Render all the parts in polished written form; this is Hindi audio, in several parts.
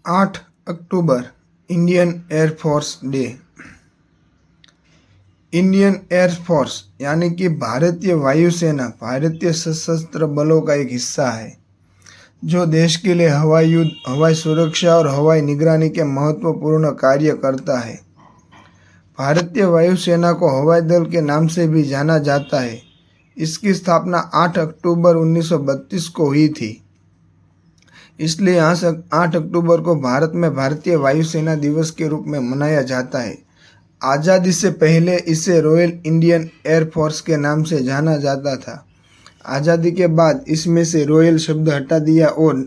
8 October Indian air force day. Indian air force यानी कि भारतीय वायुसेना भारतीय सशस्त्र बलों का एक हिस्सा है जो देश के लिए हवाई युद्ध, हवाई सुरक्षा और हवाई निगरानी के महत्वपूर्ण कार्य करता है। भारतीय वायुसेना को हवाई दल के नाम से भी जाना जाता है। इसकी स्थापना 8 अक्टूबर 1932 को हुई थी। इसलिए यहाँ से 8 अक्टूबर को भारत में भारतीय वायुसेना दिवस के रूप में मनाया जाता है। आज़ादी से पहले इसे रॉयल इंडियन एयरफोर्स के नाम से जाना जाता था। आज़ादी के बाद इसमें से रॉयल शब्द हटा दिया और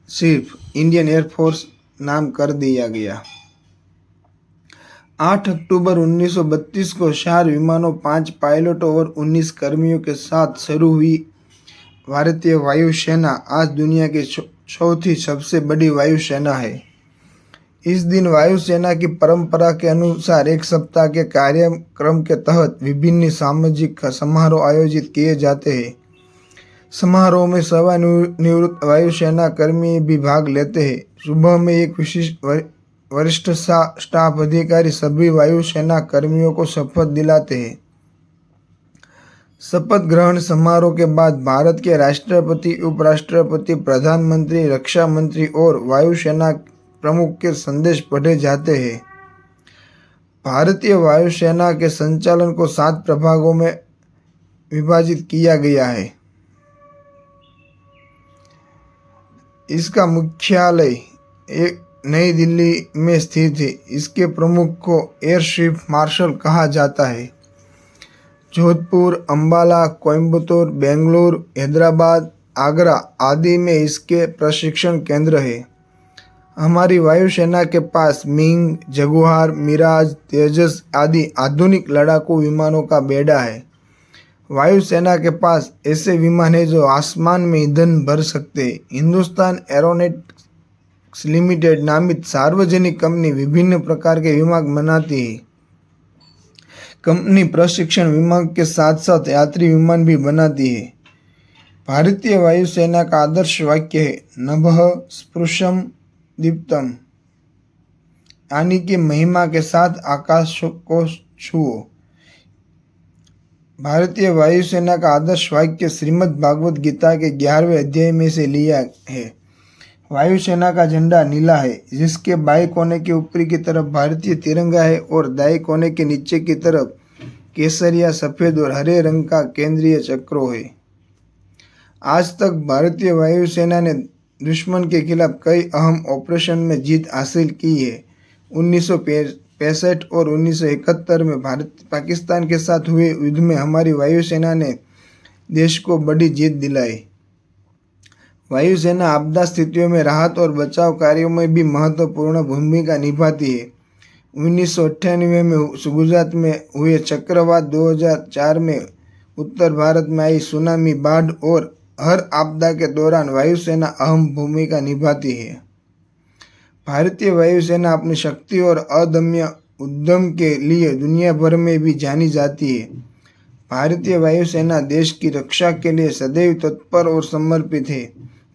सिर्फ इंडियन एयरफोर्स नाम कर दिया गया। 8 अक्टूबर 1932 को 4 विमानों, 5 पायलटों और 19 कर्मियों के साथ शुरू हुई भारतीय वायुसेना आज दुनिया की चौथी सबसे बड़ी वायुसेना है। इस दिन वायुसेना की परंपरा के अनुसार एक सप्ताह के कार्यक्रम के तहत विभिन्न सामाजिक समारोह आयोजित किए जाते हैं। समारोह में सेवानिवृत्त वायुसेना कर्मी भी भाग लेते हैं। सुबह में एक विशिष्ट वरिष्ठ स्टाफ अधिकारी सभी वायुसेना कर्मियों को शपथ दिलाते हैं। शपथ ग्रहण समारोह के बाद भारत के राष्ट्रपति, उपराष्ट्रपति, प्रधानमंत्री, रक्षा मंत्री और वायुसेना प्रमुख के संदेश पढ़े जाते हैं। भारतीय वायुसेना के संचालन को 7 प्रभागों में विभाजित किया गया है। इसका मुख्यालय एक नई दिल्ली में स्थित है। इसके प्रमुख को एयर चीफ मार्शल कहा जाता है। जोधपुर, अंबाला, कोयम्बतूर, बेंगलुरु, हैदराबाद, आगरा आदि में इसके प्रशिक्षण केंद्र है। हमारी वायुसेना के पास मिंग, जगुआर, मिराज, तेजस आदि आधुनिक लड़ाकू विमानों का बेड़ा है। वायुसेना के पास ऐसे विमान हैं जो आसमान में ईंधन भर सकते हैं। हिंदुस्तान एरोनॉटिक्स लिमिटेड नामित सार्वजनिक कंपनी विभिन्न प्रकार के विमान बनाती है। कंपनी प्रशिक्षण विमान के साथ साथ यात्री विमान भी बनाती है। भारतीय वायुसेना का आदर्श वाक्य है नभः स्पृशं दीप्तम, यानी कि महिमा के साथ आकाश को छुओ। भारतीय वायुसेना का आदर्श वाक्य श्रीमद् भागवत गीता के 11वें अध्याय में से लिया है। वायुसेना का झंडा नीला है, जिसके बाएं कोने के ऊपरी की तरफ भारतीय तिरंगा है और दाएं कोने के नीचे की तरफ केसरिया, सफेद और हरे रंग का केंद्रीय चक्र है। आज तक भारतीय वायुसेना ने दुश्मन के खिलाफ कई अहम ऑपरेशन में जीत हासिल की है। 1965 और 1971 में पाकिस्तान के साथ हुए युद्ध में हमारी वायुसेना ने देश को बड़ी जीत दिलाई। वायुसेना आपदा स्थितियों में राहत और बचाव कार्यों में भी महत्वपूर्ण भूमिका निभाती है। 1998 में गुजरात में हुए चक्रवात, 2004 में उत्तर भारत में आई सुनामी, बाढ़ और हर आपदा के दौरान वायुसेना अहम भूमिका निभाती है। भारतीय वायुसेना अपनी शक्ति और अदम्य उद्यम के लिए दुनिया भर में भी जानी जाती है। भारतीय वायुसेना देश की रक्षा के लिए सदैव तत्पर और समर्पित है।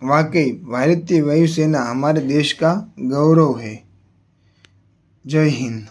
वाकई भारतीय वायुसेना हमारे देश का गौरव है। जय हिंद।